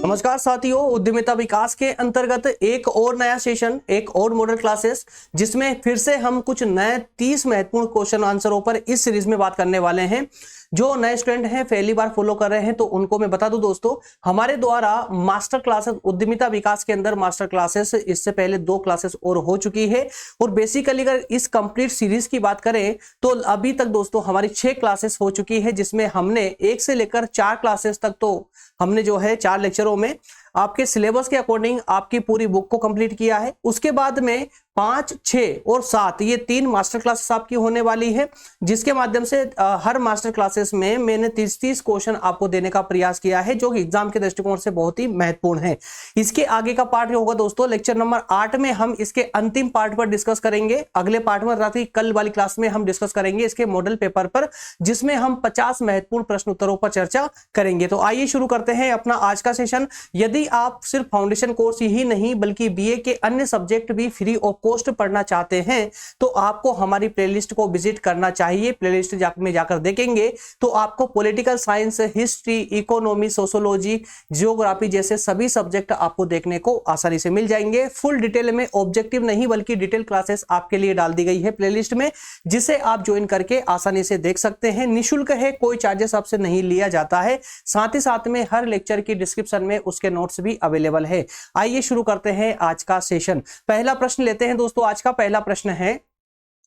नमस्कार साथियों, उद्यमिता विकास के अंतर्गत एक और नया सेशन, एक और मॉडल क्लासेस, जिसमें फिर से हम कुछ नए 30 महत्वपूर्ण क्वेश्चन आंसरों पर इस सीरीज में बात करने वाले हैं। जो नए स्टूडेंट हैं, पहली बार फॉलो कर रहे हैं, तो उनको मैं बता दूं दोस्तों, हमारे द्वारा मास्टर क्लासेस उद्यमिता विकास के अंदर मास्टर क्लासेस इससे पहले 2 क्लासेस और हो चुकी है। और बेसिकली अगर इस कंप्लीट सीरीज की बात करें तो अभी तक दोस्तों हमारी 6 क्लासेस हो चुकी है, जिसमें हमने 1 से लेकर 4 क्लासेस तक तो हमने जो है 4 लेक्चरों में आपके सिलेबस के अकॉर्डिंग आपकी पूरी बुक को कंप्लीट किया है। उसके बाद में 5, 6 और 7 ये 3 मास्टर क्लासेस आपकी होने वाली है, जिसके माध्यम से हर मास्टर क्लासेस में मैंने 30 क्वेश्चन आपको देने का प्रयास किया है, जो कि एग्जाम के दृष्टिकोण से बहुत ही महत्वपूर्ण है। इसके आगे का पार्ट होगा दोस्तों लेक्चर नंबर 8 में हम इसके अंतिम पार्ट पर डिस्कस करेंगे। अगले पार्ट में रात्रि कल वाली क्लास में हम डिस्कस करेंगे इसके मॉडल पेपर पर, जिसमें हम 50 महत्वपूर्ण प्रश्न उत्तरों पर चर्चा करेंगे। तो आइए शुरू करते हैं अपना आज का सेशन। यदि आप सिर्फ फाउंडेशन कोर्स ही नहीं बल्कि बीए के अन्य सब्जेक्ट भी फ्री ऑफ कॉस्ट पढ़ना चाहते हैं, तो आपको हमारी प्लेलिस्ट को विजिट करना चाहिए। प्लेलिस्ट में जाकर देखेंगे तो आपको political science, history, economy, sociology, geography जैसे सभी सब्जेक्ट आपको देखने को आसानी से मिल जाएंगे। फुल डिटेल में, ऑब्जेक्टिव नहीं बल्कि डिटेल क्लासेस आपके लिए डाल दी गई है प्लेलिस्ट में, जिसे आप ज्वाइन करके आसानी से देख सकते हैं। निःशुल्क है, कोई चार्जेस आपसे नहीं लिया जाता है। साथ ही साथ में हर लेक्चर की डिस्क्रिप्शन में उसके नोट्स भी अवेलेबल है। आइए शुरू करते हैं आज का सेशन। पहला प्रश्न लेते हैं दोस्तों। आज का पहला प्रश्न है,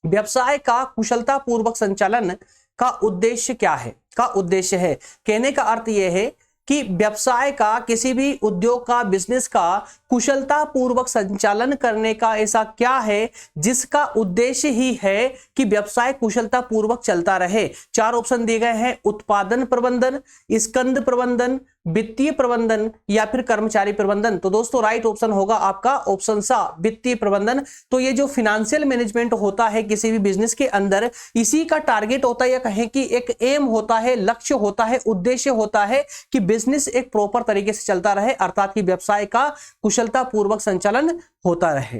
व्यवसाय का कुशलता पूर्वक संचालन का उद्देश्य क्या है? का उद्देश्य है, कहने का अर्थ यह है कि व्यवसाय का, किसी भी उद्योग का, बिजनेस का कुशलता पूर्वक संचालन करने का ऐसा क्या है जिसका उद्देश्य ही है कि व्यवसाय कुशलता पूर्वक चलता रहे। 4 ऑप्शन दिए गए हैं, उत्पादन प्रबंधन, स्कंद प्रबंधन, वित्तीय प्रबंधन या फिर कर्मचारी प्रबंधन। तो दोस्तों राइट ऑप्शन होगा आपका ऑप्शन सा, वित्तीय प्रबंधन। तो ये जो फिनेंशियल मैनेजमेंट होता है किसी भी बिजनेस के अंदर, इसी का टारगेट होता है, या कहें कि एक एम होता है, लक्ष्य होता है, उद्देश्य होता है कि बिजनेस एक प्रॉपर तरीके से चलता रहे, अर्थात कि व्यवसाय का कुशलता पूर्वक संचालन होता रहे।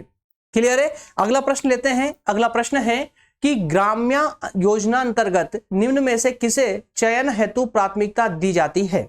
क्लियर है? अगला प्रश्न लेते हैं। अगला प्रश्न है कि ग्राम्य योजना अंतर्गत निम्न में से किसे चयन हेतु प्राथमिकता दी जाती है?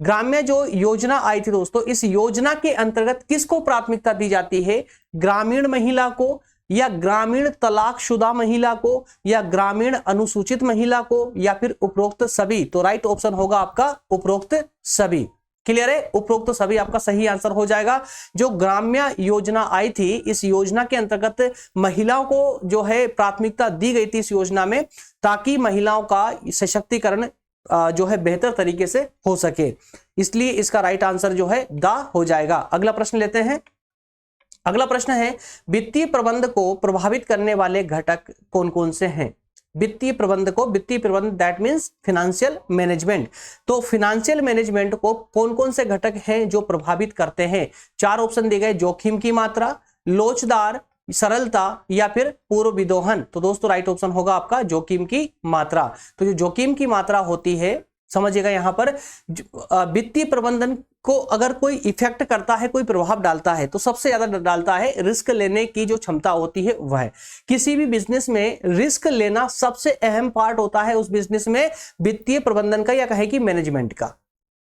ग्राम्य जो योजना आई थी दोस्तों, इस योजना के अंतर्गत किसको प्राथमिकता दी जाती है? ग्रामीण महिला को, या ग्रामीण तलाकशुदा महिला को, या ग्रामीण अनुसूचित महिला को, या फिर उपरोक्त सभी? तो राइट ऑप्शन होगा आपका उपरोक्त सभी। क्लियर है? उपरोक्त सभी आपका सही आंसर हो जाएगा। जो ग्राम्य योजना आई थी, इस योजना के अंतर्गत महिलाओं को जो है प्राथमिकता दी गई थी इस योजना में, ताकि महिलाओं का सशक्तिकरण जो है बेहतर तरीके से हो सके। इसलिए इसका राइट आंसर जो है दा हो जाएगा। अगला प्रश्न लेते हैं। अगला प्रश्न है, वित्तीय प्रबंध को प्रभावित करने वाले घटक कौन कौन से हैं? वित्तीय प्रबंध को, वित्तीय प्रबंध दैट मींस फाइनेंशियल मैनेजमेंट। तो फाइनेंशियल मैनेजमेंट को कौन कौन से घटक हैं जो प्रभावित करते हैं? 4 ऑप्शन दिए गए, जोखिम की मात्रा, लोचदार, सरलता या फिर पूर्व विदोहन। तो दोस्तों राइट ऑप्शन होगा आपका जोखिम की मात्रा। तो जो जोखिम की मात्रा होती है, समझिएगा यहां पर वित्तीय प्रबंधन को अगर कोई इफेक्ट करता है, कोई प्रभाव डालता है, तो सबसे ज्यादा डालता है रिस्क लेने की जो क्षमता होती है वह। किसी भी बिजनेस में रिस्क लेना सबसे अहम पार्ट होता है उस बिजनेस में वित्तीय प्रबंधन का, या कहे कि मैनेजमेंट का।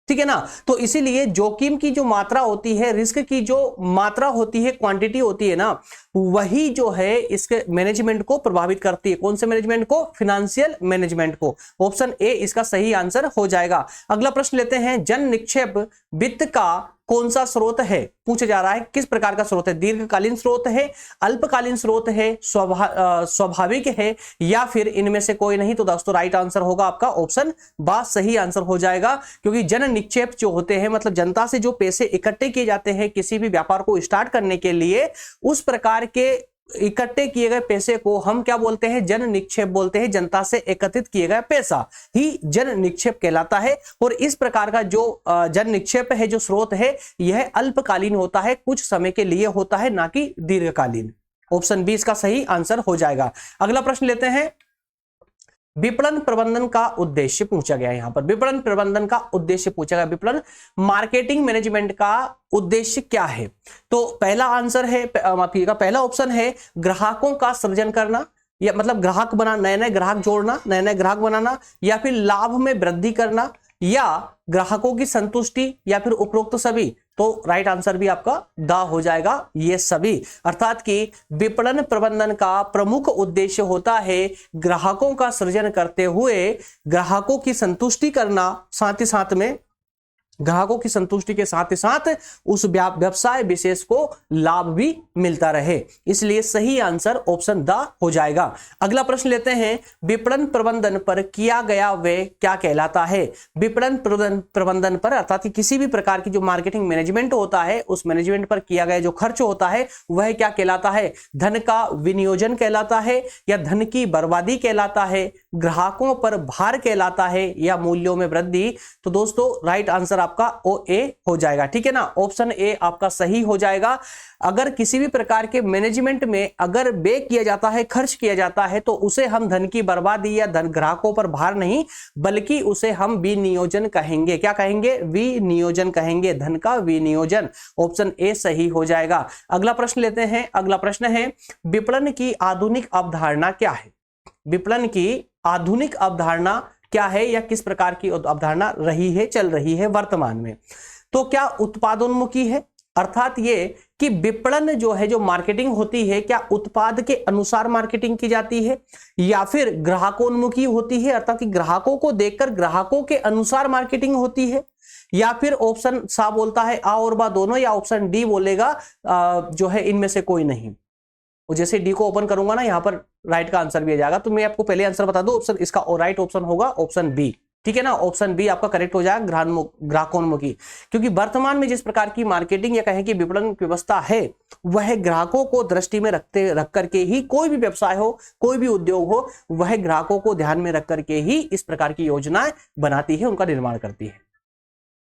ठीक है ना? तो इसीलिए जोखिम की जो मात्रा होती है, रिस्क की जो मात्रा होती है, क्वांटिटी होती है ना, वही जो है इसके मैनेजमेंट को प्रभावित करती है। कौन से मैनेजमेंट को? फाइनेंशियल मैनेजमेंट को। ऑप्शन ए इसका सही आंसर हो जाएगा। अगला प्रश्न लेते हैं, जन निक्षेप वित्त का कौन सा स्रोत है? पूछा जा रहा है किस प्रकार का स्रोत है? दीर्घकालीन स्रोत है, अल्पकालीन स्रोत है, स्वाभाविक है, या फिर इनमें से कोई नहीं? तो दोस्तों राइट आंसर होगा आपका ऑप्शन बा सही आंसर हो जाएगा। क्योंकि जन निक्षेप जो होते हैं, मतलब जनता से जो पैसे इकट्ठे किए जाते हैं किसी भी व्यापार को स्टार्ट करने के लिए, उस प्रकार के इकट्ठे किए गए पैसे को हम क्या बोलते हैं? जन निक्षेप बोलते हैं। जनता से एकत्रित किए गए पैसा ही जन निक्षेप कहलाता है। और इस प्रकार का जो जन निक्षेप है, जो स्रोत है, यह अल्पकालीन होता है, कुछ समय के लिए होता है, ना कि दीर्घकालीन। ऑप्शन बी इसका सही आंसर हो जाएगा। अगला प्रश्न लेते हैं, विपणन प्रबंधन का उद्देश्य पूछा गया। यहां पर विपणन प्रबंधन का उद्देश्य पूछा गया। विपणन मार्केटिंग मैनेजमेंट का उद्देश्य क्या है? तो पहला आंसर है, माफिएगा, पहला ऑप्शन है ग्राहकों का सृजन करना, या मतलब ग्राहक बना, नए नए ग्राहक जोड़ना, नए नए ग्राहक बनाना, या फिर लाभ में वृद्धि करना, या ग्राहकों की संतुष्टि या फिर उपरोक्त सभी? तो राइट आंसर भी आपका द हो जाएगा, ये सभी। अर्थात कि विपणन प्रबंधन का प्रमुख उद्देश्य होता है ग्राहकों का सृजन करते हुए ग्राहकों की संतुष्टि करना, साथ ही साथ में ग्राहकों की संतुष्टि के साथ ही साथ उस व्यवसाय विशेष को लाभ भी मिलता रहे। इसलिए सही आंसर ऑप्शन द हो जाएगा। अगला प्रश्न लेते हैं, विपणन प्रबंधन पर किया गया व्यय क्या कहलाता है? विपणन प्रबंधन पर अर्थात कि किसी भी प्रकार की जो मार्केटिंग मैनेजमेंट होता है उस मैनेजमेंट पर किया गया जो खर्च होता है वह क्या कहलाता है? धन का विनियोजन कहलाता है या धन की बर्बादी कहलाता है, ग्राहकों पर भार कहलाता है या मूल्यों में वृद्धि? तो दोस्तों राइट आंसर आपका ओ ए हो जाएगा, ठीक है ना, ऑप्शन ए आपका सही हो जाएगा। अगर किसी भी प्रकार के मैनेजमेंट में अगर व्यय किया जाता है, खर्च किया जाता है, तो उसे हम धन की बर्बादी या धन ग्राहकों पर भार नहीं बल्कि उसे हम विनियोजन कहेंगे। क्या कहेंगे? विनियोजन कहेंगे, धन का विनियोजन। ऑप्शन ए सही हो जाएगा। अगला प्रश्न लेते हैं। अगला प्रश्न है, विपणन की आधुनिक अवधारणा क्या है? विपणन की आधुनिक अवधारणा क्या है या किस प्रकार की अवधारणा रही है, चल रही है वर्तमान में? तो क्या उत्पादोन्मुखी है? अर्थात ये कि विपणन जो है, जो मार्केटिंग होती है, क्या उत्पाद के अनुसार मार्केटिंग की जाती है या फिर ग्राहकोन्मुखी होती है, अर्थात कि ग्राहकों को देखकर ग्राहकों के अनुसार मार्केटिंग होती है, या फिर ऑप्शन सा बोलता है आ और बा दोनों, या ऑप्शन डी बोलेगा जो है इनमें से कोई नहीं। जैसे डी को ओपन करूंगा ना, यहां पर राइट का आंसर भी आ जाएगा। तो मैं आपको पहले आंसर बता दूं, ऑप्शन इसका राइट ऑप्शन होगा ऑप्शन बी, ठीक है ना, ऑप्शन बी आपका करेक्ट हो जाएगा, ग्राहकोन्मुखी। क्योंकि वर्तमान में जिस प्रकार की मार्केटिंग या कहें कि विपणन व्यवस्था है वह ग्राहकों को दृष्टि में रख करके ही, कोई भी व्यवसाय हो, कोई भी उद्योग हो, वह ग्राहकों को ध्यान में रख करके ही इस प्रकार की योजनाएं बनाती है, उनका निर्माण करती है।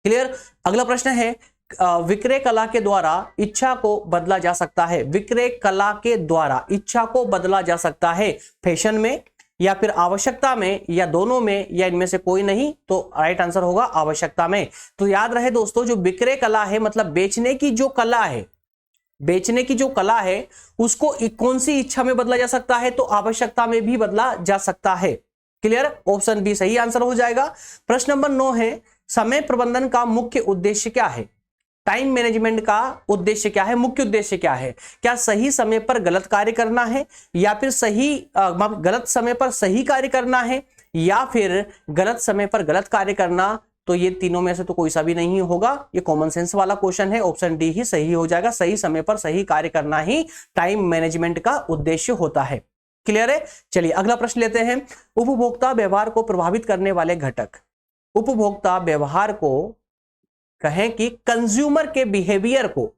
क्लियर। अगला प्रश्न है, विक्रय कला के द्वारा इच्छा को बदला जा सकता है। विक्रय कला के द्वारा इच्छा को बदला जा सकता है फैशन में या फिर आवश्यकता में या दोनों में या इनमें से कोई नहीं? तो राइट आंसर होगा आवश्यकता में। तो याद रहे दोस्तों, जो विक्रय कला है मतलब बेचने की जो कला है, बेचने की जो कला है उसको कौन सी इच्छा में बदला जा सकता है? तो आवश्यकता में भी बदला जा सकता है। क्लियर। ऑप्शन बी सही आंसर हो जाएगा। प्रश्न नंबर 9 है, समय प्रबंधन का मुख्य उद्देश्य क्या है? टाइम मैनेजमेंट का उद्देश्य क्या है, मुख्य उद्देश्य क्या है? क्या सही समय पर गलत कार्य करना है या फिर गलत समय पर सही कार्य करना है या फिर गलत समय पर गलत कार्य करना? तो ये तीनों में से तो कोई सा भी नहीं होगा, ये कॉमन सेंस वाला क्वेश्चन है, ऑप्शन डी ही सही हो जाएगा। सही समय पर सही कार्य करना ही टाइम मैनेजमेंट का उद्देश्य होता है। क्लियर है। चलिए अगला प्रश्न लेते हैं, उपभोक्ता व्यवहार को प्रभावित करने वाले घटक। उपभोक्ता व्यवहार को कहें कि कंज्यूमर के बिहेवियर को,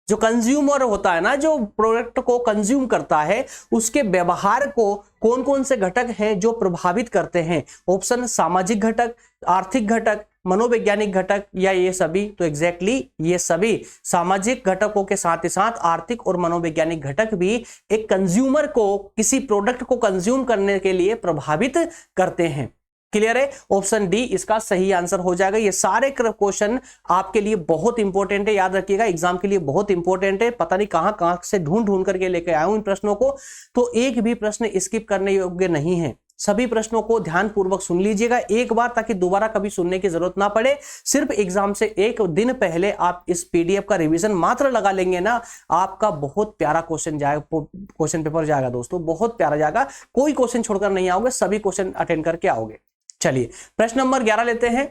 जो कंज्यूमर होता है ना, जो प्रोडक्ट को कंज्यूम करता है, उसके व्यवहार को कौन कौन से घटक हैं जो प्रभावित करते हैं? ऑप्शन सामाजिक घटक, आर्थिक घटक, मनोवैज्ञानिक घटक या ये सभी? तो एग्जैक्टली ये सभी। सामाजिक घटकों के साथ ही साथ आर्थिक और मनोवैज्ञानिक घटक भी एक कंज्यूमर को किसी प्रोडक्ट को कंज्यूम करने के लिए प्रभावित करते हैं। क्लियर है। ऑप्शन डी इसका सही आंसर हो जाएगा। ये सारे क्वेश्चन आपके लिए बहुत इंपॉर्टेंट है, याद रखिएगा, एग्जाम के लिए बहुत इंपॉर्टेंट है। पता नहीं कहां कहां से ढूंढ करके लेके आया हूं इन प्रश्नों को, तो एक भी प्रश्न स्किप करने योग्य नहीं है। सभी प्रश्नों को ध्यानपूर्वक सुन लीजिएगा एक बार, ताकि दोबारा कभी सुनने की जरूरत ना पड़े। सिर्फ एग्जाम से एक दिन पहले आप इस पीडीएफ का रिवीजन मात्र लगा लेंगे ना, आपका बहुत प्यारा क्वेश्चन पेपर जाएगा दोस्तों, बहुत प्यारा जाएगा। कोई क्वेश्चन छोड़कर नहीं आओगे, सभी क्वेश्चन अटेंड करके आओगे। चलिए प्रश्न नंबर 11 लेते हैं।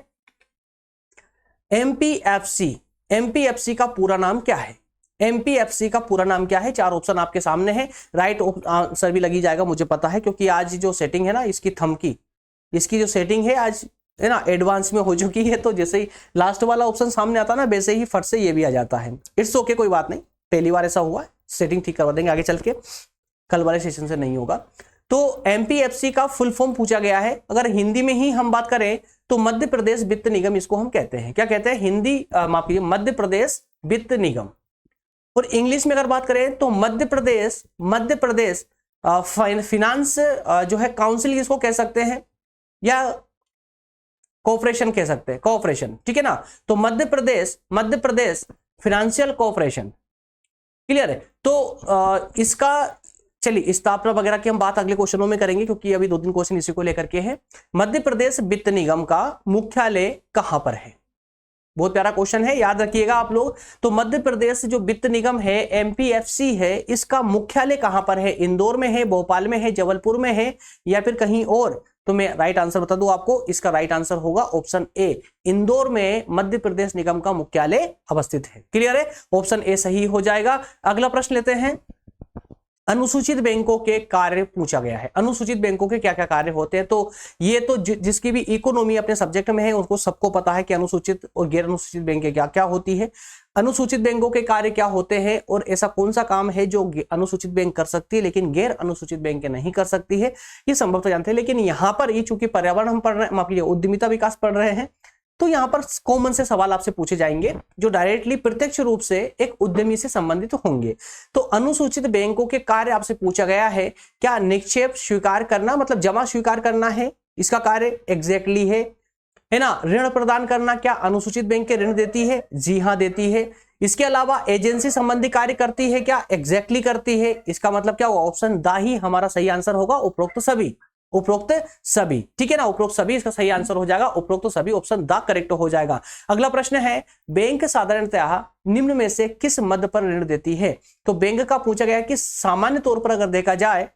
एमपीएफसी, एमपीएफसी का पूरा नाम क्या है? एमपीएफसी का पूरा नाम क्या है? 4 ऑप्शन आपके सामने है, राइट आंसर भी लगी जाएगा, मुझे पता है, क्योंकि आज जो सेटिंग है ना इसकी थंब की, इसकी जो सेटिंग है आज है ना एडवांस में हो चुकी है। तो जैसे ही लास्ट वाला ऑप्शन सामने आता ना, वैसे ही फट से ये भी आ जाता है। इट्स ओके, कोई बात नहीं, पहली बार ऐसा हुआ, सेटिंग ठीक करवा देंगे आगे चल के, कल वाले सेशन से नहीं होगा। तो एमपीएफसी का फुल फॉर्म पूछा गया है। अगर हिंदी में ही हम बात करें तो मध्य प्रदेश वित्त निगम इसको हम कहते हैं। क्या कहते हैं? हिंदी माफ कीजिए, मध्य प्रदेश वित्त निगम। और इंग्लिश में अगर बात करें तो मध्य प्रदेश फाइनेंस जो है काउंसिल इसको कह सकते हैं, या कॉर्पोरेशन कह सकते हैं, कॉर्पोरेशन, ठीक है ना। तो Madhya Pradesh financial corporation. Clear है। तो इसका चलिए स्थापना वगैरह की हम बात अगले क्वेश्चनों में करेंगे, क्योंकि अभी 2-3 क्वेश्चन इसी को लेकर के हैं। मध्य प्रदेश वित्त निगम का मुख्यालय कहां पर है? बहुत प्यारा क्वेश्चन है, याद रखिएगा आप लोग। तो मध्य प्रदेश जो वित्त निगम है, एमपीएफसी है, इसका मुख्यालय कहां पर है? इंदौर में है, भोपाल में है, जबलपुर में है, या फिर कहीं और? तो मैं राइट आंसर बता दूं आपको, इसका राइट आंसर होगा ऑप्शन ए, इंदौर में मध्य प्रदेश निगम का मुख्यालय अवस्थित है। क्लियर है? ऑप्शन ए सही हो जाएगा। अगला प्रश्न लेते हैं। अनुसूचित बैंकों के कार्य पूछा गया है। अनुसूचित बैंकों के क्या क्या कार्य होते हैं? तो ये तो जिसकी भी इकोनॉमी अपने सब्जेक्ट में है उसको सबको पता है कि अनुसूचित और गैर अनुसूचित बैंक क्या क्या होती है। अनुसूचित बैंकों के कार्य क्या होते हैं और ऐसा कौन सा काम है जो अनुसूचित बैंक कर सकती है लेकिन गैर अनुसूचित बैंक नहीं कर सकती है, ये संभवतः जानते हैं। लेकिन यहाँ पर ये चूंकि पर्यावरण हम पढ़ रहे हैं, माफ कीजिए उद्यमिता विकास पढ़ रहे हैं, तो यहां पर कॉमन से सवाल आपसे पूछे जाएंगे जो डायरेक्टली प्रत्यक्ष रूप से एक उद्यमी से संबंधित होंगे। तो अनुसूचित बैंकों के कार्य आपसे पूछा गया है, क्या निक्षेप स्वीकार करना मतलब जमा स्वीकार करना है इसका कार्य? एग्जैक्टली है ना। ऋण प्रदान करना, क्या अनुसूचित बैंक के ऋण देती है? जी हां देती है। इसके अलावा एजेंसी संबंधी कार्य करती है क्या? एग्जैक्टली करती है। इसका मतलब क्या होगा? ऑप्शन द ही हमारा सही आंसर होगा, उपरोक्त सभी। उपरोक्त सभी, ठीक है ना, उपरोक्त सभी इसका सही आंसर हो जाएगा, उपरोक्त सभी ऑप्शन द करेक्ट हो जाएगा। अगला प्रश्न है, बैंक साधारणतः निम्न में से किस मद पर ऋण देती है? तो बैंक का पूछा गया कि सामान्य तौर पर अगर देखा जाए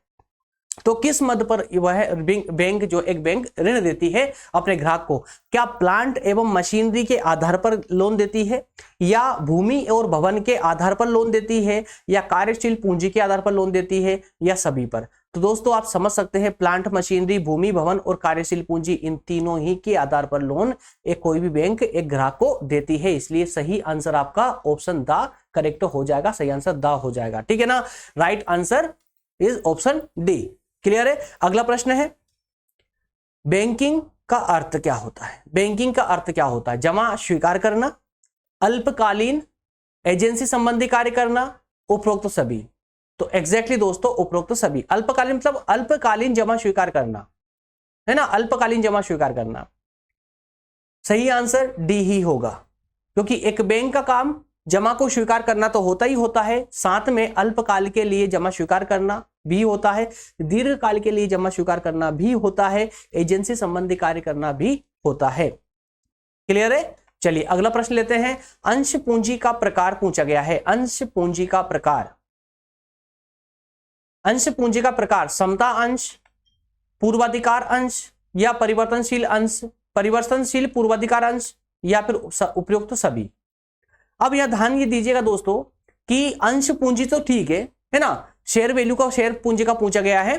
तो किस मद पर वह बैंक जो एक बैंक ऋण देती है अपने ग्राहक को? क्या प्लांट एवं मशीनरी के आधार पर लोन देती है, या भूमि और भवन के आधार पर लोन देती है, या कार्यशील पूंजी के आधार पर लोन देती है, या सभी पर? तो दोस्तों आप समझ सकते हैं प्लांट मशीनरी, भूमि भवन और कार्यशील पूंजी, इन तीनों ही के आधार पर लोन एक कोई भी बैंक एक ग्राहक को देती है। इसलिए सही आंसर आपका ऑप्शन द करेक्ट हो जाएगा, सही आंसर द हो जाएगा, ठीक है ना। Right answer is option D. Clear है? अगला प्रश्न है, बैंकिंग का अर्थ क्या होता है? बैंकिंग का अर्थ क्या होता है? जमा स्वीकार करना, अल्पकालीन, एजेंसी संबंधी कार्य करना, उपरोक्त सभी। तो एग्जैक्टली दोस्तों उपरोक्त सभी। अल्पकालीन मतलब अल्पकालीन जमा स्वीकार करना, है ना, अल्पकालीन जमा स्वीकार करना। सही आंसर डी ही होगा, क्योंकि एक बैंक का काम जमा को स्वीकार करना तो होता ही होता है, साथ में अल्पकाल के लिए जमा स्वीकार करना भी होता है, दीर्घकाल के लिए जमा स्वीकार करना भी होता है, एजेंसी संबंधी कार्य करना भी होता है। क्लियर है? चलिए अगला प्रश्न लेते हैं। अंश पूंजी का प्रकार पूछा गया है। अंश पूंजी का प्रकार, अंश पूंजी का प्रकार समता अंश, पूर्वाधिकार अंश, या परिवर्तनशील अंश, परिवर्तनशील पूर्वाधिकार अंश, या फिर उपयुक्त सभी। अब यह ध्यान ये दीजिएगा दोस्तों कि अंश पूंजी तो ठीक है ना, शेयर वैल्यू का शेयर पूंजी का पूछा गया है,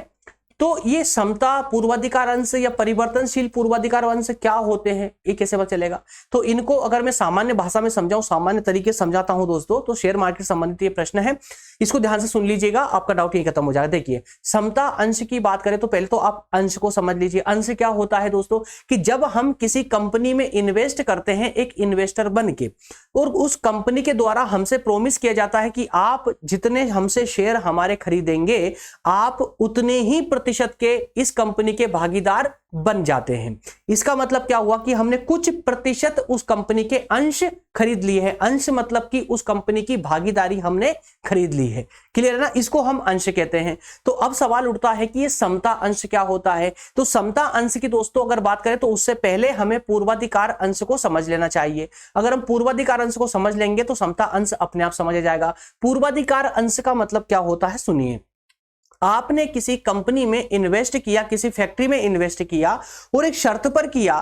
तो ये समता पूर्वाधिकार अंश या परिवर्तनशील पूर्वाधिकार अंश क्या होते हैं, ये कैसे पता चलेगा? तो इनको अगर मैं सामान्य भाषा में समझाऊं, सामान्य तरीके से समझाता हूं दोस्तों, तो शेयर मार्केट संबंधित ये प्रश्न है, इसको ध्यान से सुन लीजिएगा, आपका डाउट यही खत्म हो जाएगा। देखिए समता अंश की बात करें तो पहले तो आप अंश को समझ लीजिए। अंश क्या होता है दोस्तों कि जब हम किसी कंपनी में इन्वेस्ट करते हैं एक इन्वेस्टर बन के, और उस कंपनी के द्वारा हमसे प्रोमिस किया जाता है कि आप जितने हमसे शेयर हमारे खरीदेंगे आप उतने ही प्रतिशत के इस कंपनी के भागीदार बन जाते हैं। इसका मतलब क्या हुआ कि हमने कुछ प्रतिशत उस कंपनी के अंश खरीद लिए हैं। अंश मतलब कि उस कंपनी की भागीदारी हमने खरीद ली है। क्लियर है ना? इसको हम अंश कहते हैं। तो अब सवाल उठता है कि ये समता अंश क्या होता है? तो समता अंश की दोस्तों अगर बात करें तो उससे पहले हमें पूर्वाधिकार अंश को समझ लेना चाहिए। अगर हम पूर्वाधिकार अंश को समझ लेंगे तो समता अंश अपने आप समझ जाएगा। पूर्वाधिकार अंश का मतलब क्या होता है सुनिए। आपने किसी कंपनी में इन्वेस्ट किया, किसी फैक्ट्री में इन्वेस्ट किया, और एक शर्त पर किया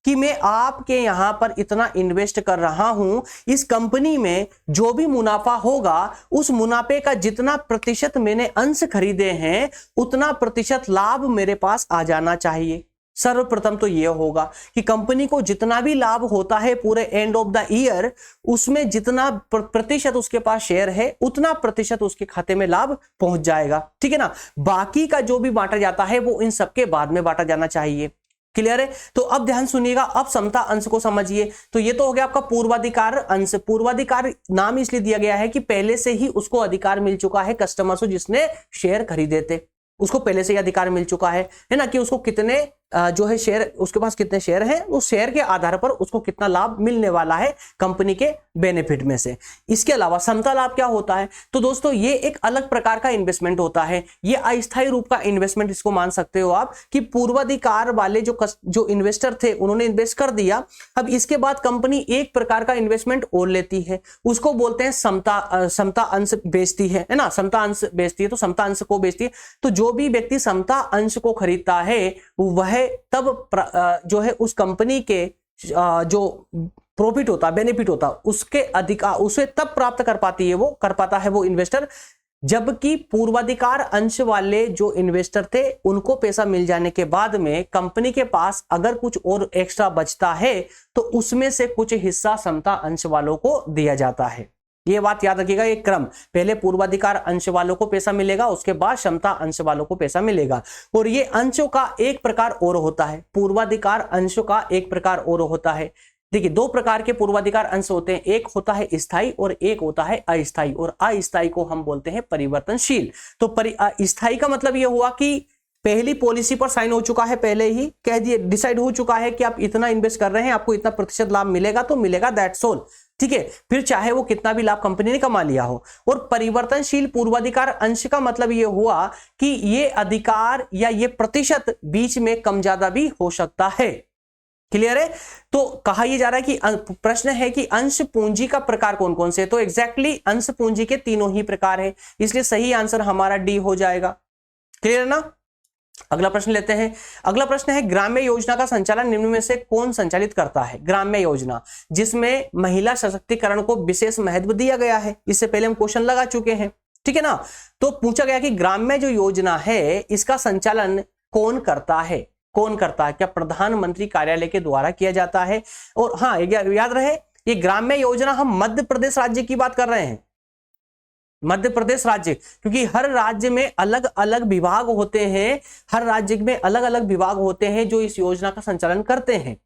कि मैं आपके यहां पर इतना इन्वेस्ट कर रहा हूं, इस कंपनी में जो भी मुनाफा होगा उस मुनाफे का जितना प्रतिशत मैंने अंश खरीदे हैं उतना प्रतिशत लाभ मेरे पास आ जाना चाहिए। सर्वप्रथम तो यह होगा कि कंपनी को जितना भी लाभ होता है पूरे एंड ऑफ द ईयर, उसमें जितना प्रतिशत उसके पास शेयर है उतना प्रतिशत उसके खाते में लाभ पहुंच जाएगा। ठीक है ना? बाकी का जो भी बांटा जाता है वो इन सबके बाद में बांटा जाना चाहिए। क्लियर है? तो अब ध्यान सुनिएगा, अब समता अंश को समझिए। तो ये तो हो गया आपका पूर्वाधिकार अंश। पूर्वाधिकार नाम इसलिए दिया गया है कि पहले से ही उसको अधिकार मिल चुका है कस्टमर से जिसने शेयर खरीदे थे, उसको पहले से ही अधिकार मिल चुका है ना, कि उसको कितने जो है शेयर, उसके पास कितने शेयर हैं, उस शेयर के आधार पर उसको कितना लाभ मिलने वाला है कंपनी के बेनिफिट में से। इसके अलावा समता लाभ क्या होता है, तो दोस्तों ये एक अलग प्रकार का इन्वेस्टमेंट होता है, ये अस्थायी रूप का इन्वेस्टमेंट इसको मान सकते हो आप, कि पूर्वाधिकार वाले जो इन्वेस्टर थे उन्होंने इन्वेस्ट कर दिया, अब इसके बाद कंपनी एक प्रकार का इन्वेस्टमेंट और लेती है, उसको बोलते हैं समता अंश बेचती है ना, समता अंश बेचती है, तो समता अंश को बेचती है। तो जो भी व्यक्ति समता अंश को खरीदता है वह तब जो है उस कंपनी के जो प्रॉफिट होता, बेनिफिट होता, उसके अधिकार उसे तब प्राप्त कर पाता है वो इन्वेस्टर, जबकि पूर्वाधिकार अंश वाले जो इन्वेस्टर थे उनको पैसा मिल जाने के बाद में कंपनी के पास अगर कुछ और एक्स्ट्रा बचता है तो उसमें से कुछ हिस्सा समता अंश वालों को दिया जाता है। ये बात याद रखिएगा, एक क्रम, पहले पूर्वाधिकार अंश वालों को पैसा मिलेगा, उसके बाद क्षमता अंश वालों को पैसा मिलेगा। और ये अंशों का एक प्रकार और होता है, पूर्वाधिकार अंशों का एक प्रकार और होता है। देखिए, दो प्रकार के पूर्वाधिकार अंश होते हैं, एक होता है स्थायी और एक होता है अस्थायी, और अस्थायी को हम बोलते हैं परिवर्तनशील। तो स्थायी का मतलब यह हुआ कि पहली पॉलिसी पर साइन हो चुका है, पहले ही कह दिए, डिसाइड हो चुका है कि आप इतना इन्वेस्ट कर रहे हैं, आपको इतना प्रतिशत लाभ मिलेगा तो मिलेगा, दैट्स ऑल, ठीक है, फिर चाहे वो कितना भी लाभ कंपनी ने कमा लिया हो। और परिवर्तनशील पूर्वाधिकार अंश का मतलब ये हुआ कि ये अधिकार या ये प्रतिशत बीच में कम ज्यादा भी हो सकता है। क्लियर है? तो कहा यह जा रहा है कि प्रश्न है कि अंश पूंजी का प्रकार कौन कौन से, तो एग्जैक्टली अंश पूंजी के तीनों ही प्रकार है, इसलिए सही आंसर हमारा डी हो जाएगा। क्लियर है ना? अगला प्रश्न लेते हैं। अगला प्रश्न है, ग्राम्य योजना का संचालन निम्न में से कौन संचालित करता है? ग्राम्य योजना जिसमें महिला सशक्तिकरण को विशेष महत्व दिया गया है, इससे पहले हम क्वेश्चन लगा चुके हैं, ठीक है ना। तो पूछा गया कि ग्राम्य जो योजना है इसका संचालन कौन करता है? कौन करता है? क्या प्रधानमंत्री कार्यालय के द्वारा किया जाता है? और हाँ, याद रहे, ये ग्राम्य योजना हम मध्य प्रदेश राज्य की बात कर रहे हैं, मध्य प्रदेश राज्य, क्योंकि हर राज्य में अलग अलग विभाग होते हैं, हर राज्य में अलग अलग विभाग होते हैं जो इस योजना का संचालन करते हैं।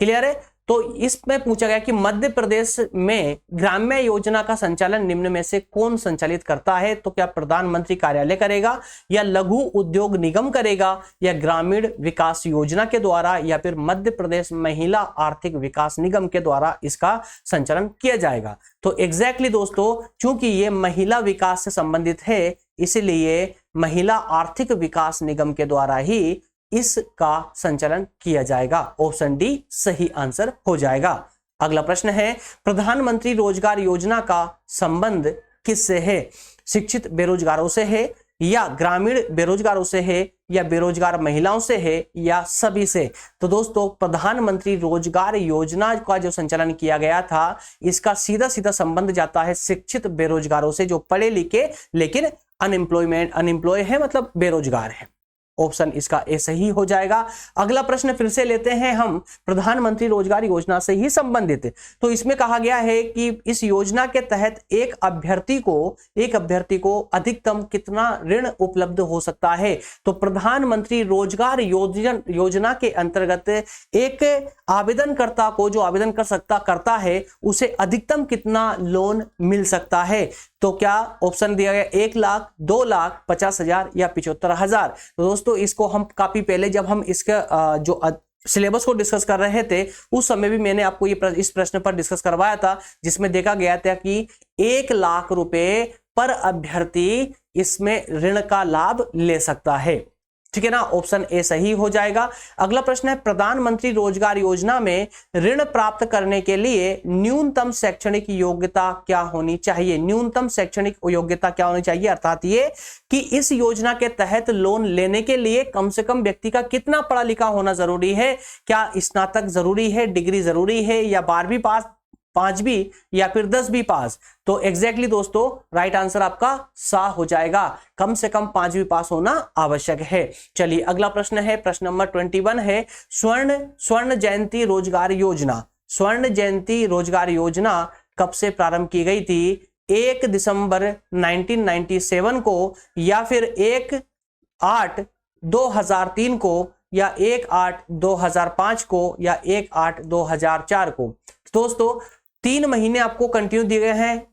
क्लियर है? तो इसमें पूछा गया कि मध्य प्रदेश में ग्राम्य योजना का संचालन निम्न में से कौन संचालित करता है? तो क्या प्रधानमंत्री कार्यालय करेगा, या लघु उद्योग निगम करेगा, या ग्रामीण विकास योजना के द्वारा, या फिर मध्य प्रदेश महिला आर्थिक विकास निगम के द्वारा इसका संचालन किया जाएगा? तो एग्जैक्टली दोस्तों, चूंकि ये महिला विकास से संबंधित है, इसलिए महिला आर्थिक विकास निगम के द्वारा ही इसका संचालन किया जाएगा। ऑप्शन डी सही आंसर हो जाएगा। अगला प्रश्न है, प्रधानमंत्री रोजगार योजना का संबंध किससे है? शिक्षित बेरोजगारों से है, या ग्रामीण बेरोजगारों से है, या बेरोजगार महिलाओं से है, या सभी से? तो दोस्तों, प्रधानमंत्री रोजगार योजना का जो संचालन किया गया था, इसका सीधा सीधा संबंध जाता है शिक्षित बेरोजगारों से, जो पढ़े लिखे लेकिन अनएम्प्लॉय है, मतलब बेरोजगार है। ऑप्शन इसका ए सही हो जाएगा। अगला प्रश्न फिर से लेते हैं हम, प्रधानमंत्री रोजगार योजना से ही संबंधित। तो इसमें कहा गया है कि इस योजना के तहत एक अभ्यर्थी को अधिकतम कितना ऋण उपलब्ध हो सकता है? तो प्रधानमंत्री रोजगार योजना के अंतर्गत एक आवेदनकर्ता को, जो आवेदन करता है, उसे अधिकतम कितना लोन मिल सकता है? तो क्या ऑप्शन दिया गया 1 लाख, 2 लाख, 50,000 या 75,000? तो दोस्तों, इसको हम काफी पहले जब हम इसका जो सिलेबस को डिस्कस कर रहे थे उस समय भी मैंने आपको इस प्रश्न पर डिस्कस करवाया था, जिसमें देखा गया था कि 1 लाख रुपए पर अभ्यर्थी इसमें ऋण का लाभ ले सकता है। ठीक है ना? ऑप्शन ए सही हो जाएगा। अगला प्रश्न है, प्रधानमंत्री रोजगार योजना में ऋण प्राप्त करने के लिए न्यूनतम शैक्षणिक योग्यता क्या होनी चाहिए? न्यूनतम शैक्षणिक योग्यता क्या होनी चाहिए? अर्थात ये कि इस योजना के तहत लोन लेने के लिए कम से कम व्यक्ति का कितना पढ़ा लिखा होना जरूरी है? क्या स्नातक जरूरी है, डिग्री जरूरी है, या 12वीं पास, 5वीं, या फिर 10वीं पास? तो एग्जैक्टली दोस्तों, राइट आंसर आपका सा हो जाएगा, कम से कम 5वीं पास होना आवश्यक है। चलिए अगला प्रश्न है, प्रश्न नंबर 21 है, स्वर्ण जयंती रोजगार योजना। स्वर्ण जयंती रोजगार योजना कब से प्रारंभ की गई थी? 1 दिसंबर 1997 को, या फिर 1/8/2003 को, या 1/8/2005 को, या 1/8/2004 को? दोस्तों, 3 महीने आपको कंटिन्यू दिए गए हैं,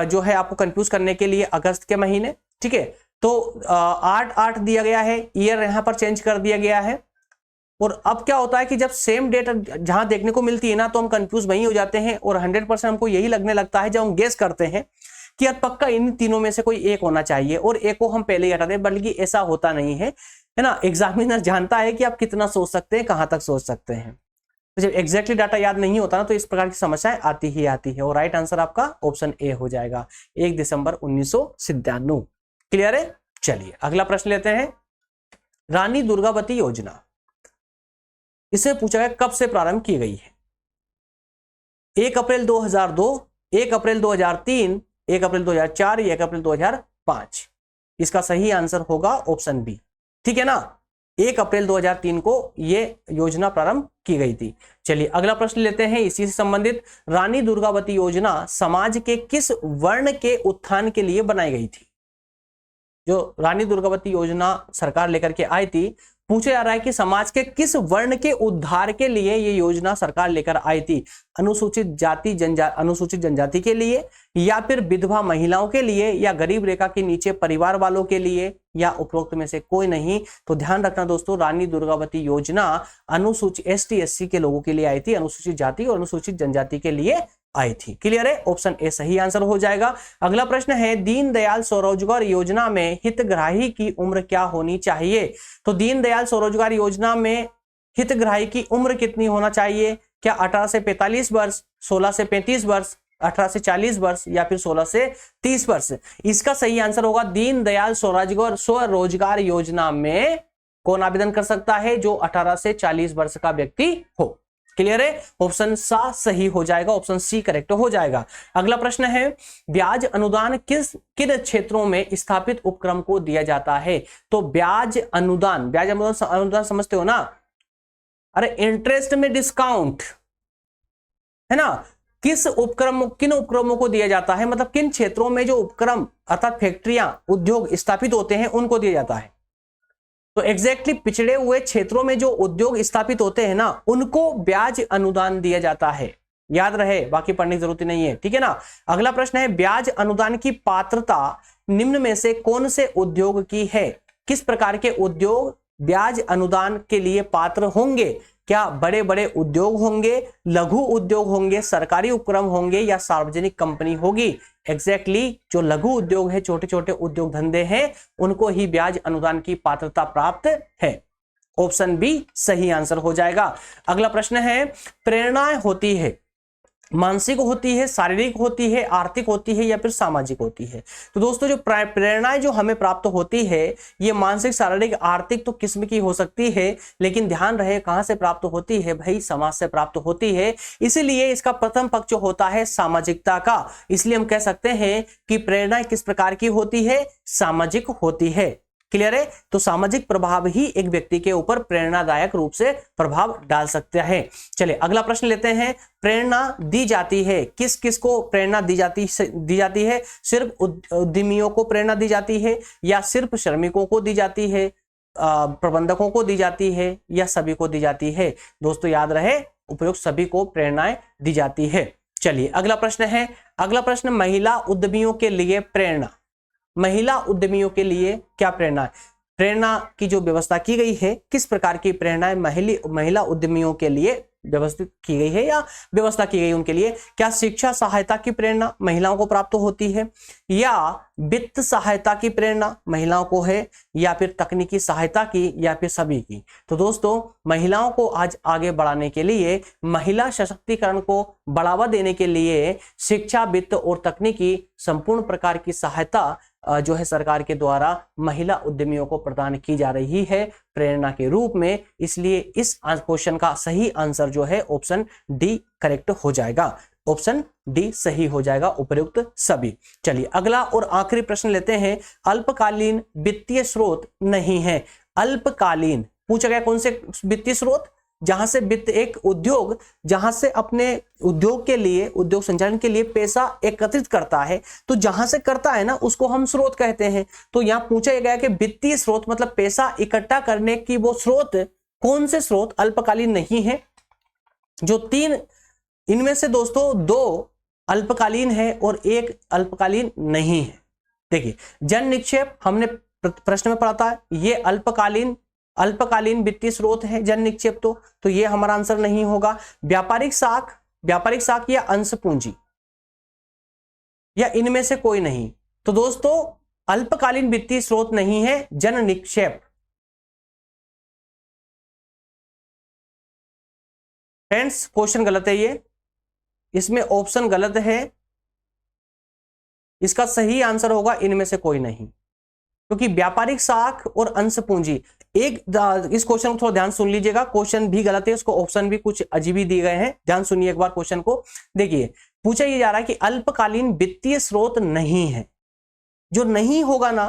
जो है आपको कंफ्यूज करने के लिए, अगस्त के महीने, ठीक है। तो 8/8 दिया गया है, ईयर यहां पर चेंज कर दिया गया है, और अब क्या होता है कि जब सेम डेट जहां देखने को मिलती है ना, तो हम कंफ्यूज वहीं हो जाते हैं और 100% हमको यही लगने लगता है जब हम गेस करते हैं कि यार पक्का इन तीनों में से कोई एक होना चाहिए और एक को हम पहले ही हटा दें, बल्कि ऐसा होता नहीं है ना। एग्जामिनर जानता है कि आप कितना सोच सकते हैं, कहां तक सोच सकते हैं। तो जब एग्जैक्टली डाटा याद नहीं होता ना, तो इस प्रकार की समस्याएं आती ही आती है। और राइट आंसर आपका ऑप्शन ए हो जाएगा, 1 दिसंबर 1997। क्लियर है? चलिए अगला प्रश्न लेते हैं। रानी दुर्गावती योजना, इसे पूछा गया कब से प्रारंभ की गई है? 1 अप्रैल 2002, 1 अप्रैल 2003, 1 अप्रैल 2004 या 1 अप्रैल 2005? इसका सही आंसर होगा ऑप्शन बी। ठीक है ना, 1 अप्रैल 2003 को यह योजना प्रारंभ की गई थी। चलिए अगला प्रश्न लेते हैं इसी से संबंधित। रानी दुर्गावती योजना समाज के किस वर्ण के उत्थान के लिए बनाई गई थी? जो रानी दुर्गावती योजना सरकार लेकर के आई थी, पूछा जा रहा है कि समाज के किस वर्ण के उद्धार के लिए ये योजना सरकार लेकर आई थी? अनुसूचित जाति अनुसूचित जनजाति के लिए, या फिर विधवा महिलाओं के लिए, या गरीब रेखा के नीचे परिवार वालों के लिए, या उपरोक्त में से कोई नहीं? तो ध्यान रखना दोस्तों, रानी दुर्गावती योजना अनुसूचित ST SC के लोगों के लिए आई थी, अनुसूचित जाति और अनुसूचित जनजाति के लिए आई थी। क्लियर है? ऑप्शन ए सही आंसर हो जाएगा। अगला प्रश्न है, दीनदयाल स्वरोजगार योजना में हितग्राही की उम्र क्या होनी चाहिए? तो दीनदयाल स्वरोजगार योजना में हितग्राही की उम्र कितनी होना चाहिए? क्या 18 से 45 वर्ष, 16 से 35 वर्ष, 18 से 40 वर्ष, या फिर 16 से 30 वर्ष? इसका सही आंसर होगा, दीनदयाल स्वरोजगार योजना में कौन आवेदन कर सकता है? जो 18 से 40 वर्ष का व्यक्ति हो। क्लियर है? ऑप्शन सा सही हो जाएगा, ऑप्शन सी करेक्ट हो जाएगा। अगला प्रश्न है, ब्याज अनुदान किन क्षेत्रों में स्थापित उपक्रम को दिया जाता है? तो ब्याज अनुदान समझते हो ना? अरे इंटरेस्ट में डिस्काउंट है ना। किन उपक्रमों को दिया जाता है? मतलब किन क्षेत्रों में जो उपक्रम अर्थात फैक्ट्रियां, उद्योग स्थापित होते हैं उनको दिया जाता है। तो एग्जैक्टली पिछड़े हुए क्षेत्रों में जो उद्योग स्थापित होते हैं ना, उनको ब्याज अनुदान दिया जाता है। याद रहे, बाकी पढ़ने की जरूरत नहीं है। ठीक है ना। अगला प्रश्न है, ब्याज अनुदान की पात्रता निम्न में से कौन से उद्योग की है? किस प्रकार के उद्योग ब्याज अनुदान के लिए पात्र होंगे? क्या बड़े बड़े उद्योग होंगे, लघु उद्योग होंगे, सरकारी उपक्रम होंगे, या सार्वजनिक कंपनी होगी? एग्जैक्टली जो लघु उद्योग है, छोटे छोटे उद्योग धंधे हैं, उनको ही ब्याज अनुदान की पात्रता प्राप्त है। ऑप्शन बी सही आंसर हो जाएगा। अगला प्रश्न है, प्रेरणाएं होती है, मानसिक होती है, शारीरिक होती है, आर्थिक होती है, या फिर सामाजिक होती है? तो दोस्तों जो प्रेरणाएं जो हमें प्राप्त होती है, ये मानसिक, शारीरिक, आर्थिक तो किस्म की हो सकती है, लेकिन ध्यान रहे कहां से प्राप्त होती है? भाई समाज से प्राप्त होती है। इसीलिए इसका प्रथम पक्ष जो होता है सामाजिकता का, इसलिए हम कह सकते हैं कि प्रेरणा किस प्रकार की होती है? सामाजिक होती है। क्लियर है? तो सामाजिक प्रभाव ही एक व्यक्ति के ऊपर प्रेरणादायक रूप से प्रभाव डाल सकता है। चलिए अगला प्रश्न लेते हैं, प्रेरणा दी जाती है किस किस को? प्रेरणा दी जाती है सिर्फ उद्यमियों को प्रेरणा दी जाती है, या सिर्फ श्रमिकों को दी जाती है, प्रबंधकों को दी जाती है, या सभी को दी जाती है? दोस्तों याद रहे, उपयुक्त सभी को प्रेरणाएं दी जाती है। चलिए अगला प्रश्न है, अगला प्रश्न, महिला उद्यमियों के लिए प्रेरणा, महिला उद्यमियों के लिए क्या प्रेरणा है? प्रेरणा की जो व्यवस्था की गई है, किस प्रकार की प्रेरणाएं महिला उद्यमियों के लिए व्यवस्थित की गई है या व्यवस्था की गई उनके लिए? क्या शिक्षा सहायता की प्रेरणा महिलाओं को प्राप्त होती है, या वित्त सहायता की प्रेरणा महिलाओं को है, या फिर तकनीकी सहायता की, या फिर सभी की? तो दोस्तों महिलाओं को आज आगे बढ़ाने के लिए, महिला सशक्तिकरण को बढ़ावा देने के लिए शिक्षा, वित्त और तकनीकी संपूर्ण प्रकार की सहायता जो है सरकार के द्वारा महिला उद्यमियों को प्रदान की जा रही है प्रेरणा के रूप में। इसलिए इस क्वेश्चन का सही आंसर जो है ऑप्शन डी करेक्ट हो जाएगा, ऑप्शन डी सही हो जाएगा, उपयुक्त सभी। चलिए अगला और आखिरी प्रश्न लेते हैं, अल्पकालीन वित्तीय स्रोत नहीं है। अल्पकालीन पूछा गया कौन से वित्तीय स्रोत? जहां से वित्त, एक उद्योग जहां से अपने उद्योग के लिए, उद्योग संचालन के लिए पैसा एकत्रित करता है, तो जहां से करता है ना उसको हम स्रोत कहते हैं। तो यहां पूछा गया कि वित्तीय स्रोत मतलब पैसा इकट्ठा करने की वो स्रोत, कौन से स्रोत अल्पकालीन नहीं है? जो तीन, इनमें से दोस्तों दो अल्पकालीन है और एक अल्पकालीन नहीं है। देखिए जन निक्षेप हमने प्रश्न में पढ़ा था, ये अल्पकालीन अल्पकालीन वित्तीय स्रोत है जन निक्षेप, तो ये हमारा आंसर नहीं होगा। व्यापारिक साख या अंश पूंजी या इनमें से कोई नहीं। तो दोस्तों अल्पकालीन वित्तीय स्रोत नहीं है जन निक्षेप। फ्रेंड्स क्वेश्चन गलत है ये, इसमें ऑप्शन गलत है। इसका सही आंसर होगा इनमें से कोई नहीं, क्योंकि व्यापारिक साख और अंश पूंजी इस क्वेश्चन को थोड़ा ध्यान सुन लीजिएगा, क्वेश्चन भी गलत है, उसको ऑप्शन भी कुछ अजीब ही दिए गए हैं। ध्यान सुनिए एक बार क्वेश्चन को। देखिए पूछा ये जा रहा है कि अल्पकालीन वित्तीय स्रोत नहीं है, जो नहीं होगा ना,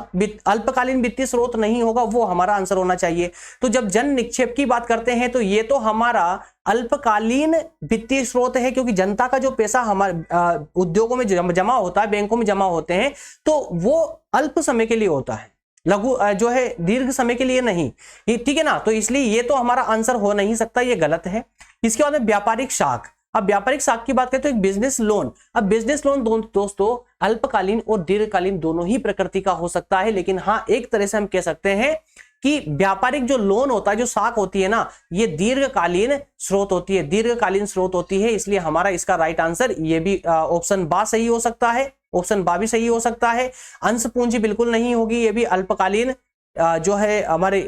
अल्पकालीन वित्तीय स्रोत नहीं होगा, वो हमारा आंसर होना चाहिए। तो जब जन निक्षेप की बात करते हैं तो ये तो हमारा अल्पकालीन वित्तीय स्रोत है, क्योंकि जनता का जो पैसा हमारे उद्योगों में जमा होता है, बैंकों में जमा होते हैं, तो वो अल्प समय के लिए होता है, लघु जो है दीर्घ समय के लिए नहीं, ठीक है ना। तो इसलिए ये तो हमारा आंसर हो नहीं सकता, ये गलत है। इसके बाद में व्यापारिक साख। अब व्यापारिक साख की बात करें तो एक बिजनेस लोन। अब बिजनेस लोन दोस्तों अल्पकालीन और दीर्घकालीन दोनों ही प्रकृति का हो सकता है, लेकिन हाँ एक तरह से हम कह सकते हैं कि व्यापारिक जो लोन होता है, जो साख होती है ना, ये दीर्घकालीन स्रोत होती है, दीर्घकालीन स्रोत होती है। इसलिए हमारा इसका राइट आंसर ये भी ऑप्शन बा सही हो सकता है, ऑप्शन बा भी सही हो सकता है। अंश पूंजी बिल्कुल नहीं होगी, ये भी अल्पकालीन जो है हमारे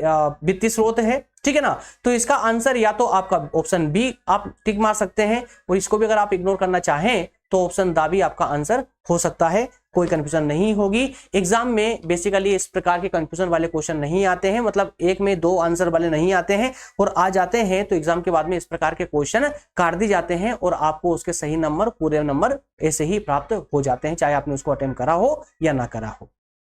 वित्तीय स्रोत है, ठीक है ना। तो इसका आंसर या तो आपका ऑप्शन बी आप टिक मार सकते हैं, और इसको भी अगर आप इग्नोर करना चाहें तो ऑप्शन दा भी आपका आंसर हो सकता है, कोई कंफ्यूजन नहीं होगी। एग्जाम में बेसिकली इस प्रकार के कंफ्यूजन वाले क्वेश्चन नहीं आते हैं, मतलब एक में दो आंसर वाले नहीं आते हैं, और आ जाते हैं तो एग्जाम के बाद में इस प्रकार के क्वेश्चन काट दिए जाते हैं और आपको उसके सही नंबर, पूरे नंबर ऐसे ही प्राप्त हो जाते हैं, चाहे आपने उसको अटेम्प्ट करा हो या ना करा हो।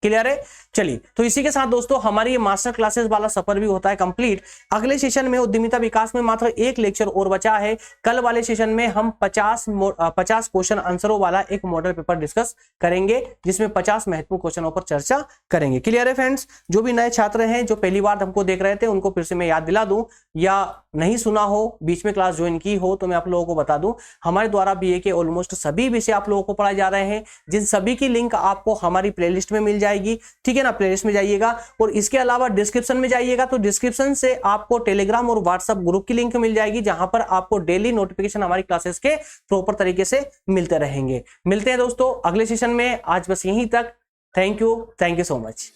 क्लियर है? चलिए, तो इसी के साथ दोस्तों हमारी ये मास्टर क्लासेस वाला सफर भी होता है कंप्लीट। अगले सेशन में उद्यमिता विकास में मात्र एक लेक्चर और बचा है। कल वाले सेशन में हम 50 क्वेश्चन आंसरों वाला एक मॉडल पेपर डिस्कस करेंगे, जिसमें 50 महत्वपूर्ण क्वेश्चनों पर चर्चा करेंगे। क्लियर है फ्रेंड्स? जो भी नए छात्र हैं जो पहली बार हमको देख रहे थे, उनको फिर से मैं याद दिला दूं, या नहीं सुना हो, बीच में क्लास ज्वाइन की हो, तो मैं आप लोगों को बता दूं, हमारे द्वारा बीए के ऑलमोस्ट सभी विषय आप लोगों को पढ़ाए जा रहे हैं, जिन सभी की लिंक आपको हमारी प्लेलिस्ट में मिल जाएगी, ठीक है ना। प्लेलिस्ट में जाइएगा, और इसके अलावा डिस्क्रिप्शन में जाइएगा, तो डिस्क्रिप्शन से आपको टेलीग्राम और व्हाट्सएप ग्रुप की लिंक मिल जाएगी, जहां पर आपको डेली नोटिफिकेशन हमारी क्लासेस के प्रॉपर तरीके से मिलते रहेंगे। मिलते हैं दोस्तों अगले सेशन में, आज बस यहीं तक। Thank you so much.